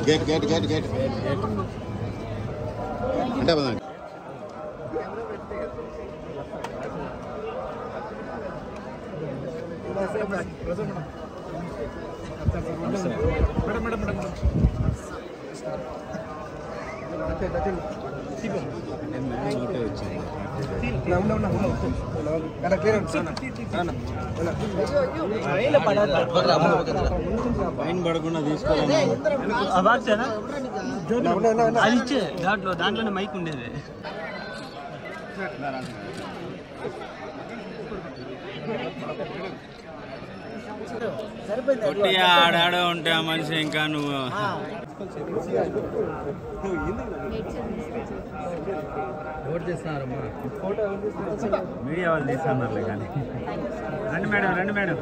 Gate అంటే పదండి పైన పడకుండా తీసుకోవాలి అది ఇచ్చే దాంట్లోనే మైక్ ఉండేది కొట్టిగా ఆడాడో ఉంటే ఆ మనిషి ఇంకా నువ్వు చేస్తున్నారమ్మా మీడియా వాళ్ళు తీస్తున్నారు కానీ రండి మేడం రండి మేడం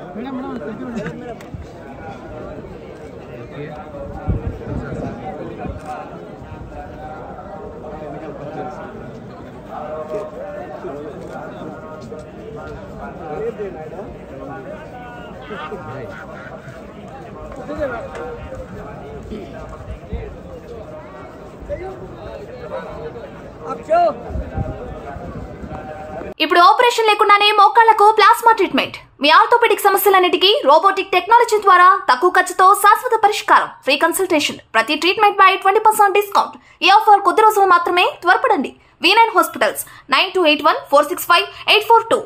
ఇప్పుడు ఆపరేషన్ లేకుండానే మోకాళ్లకు ప్లాస్మా ట్రీట్మెంట్. మీ ఆర్థోపెడిక్ సమస్యలన్నిటికీ రోబోటిక్ టెక్నాలజీ ద్వారా తక్కువ ఖర్చుతో శాశ్వత పరిష్కారం. Free consultation. ప్రతి ట్రీట్మెంట్ పై 20% డిస్కౌంట్. ఈ ఆఫర్ కొద్ది రోజులు మాత్రమే. త్వరపడండి. V9 hospitals 9281465842.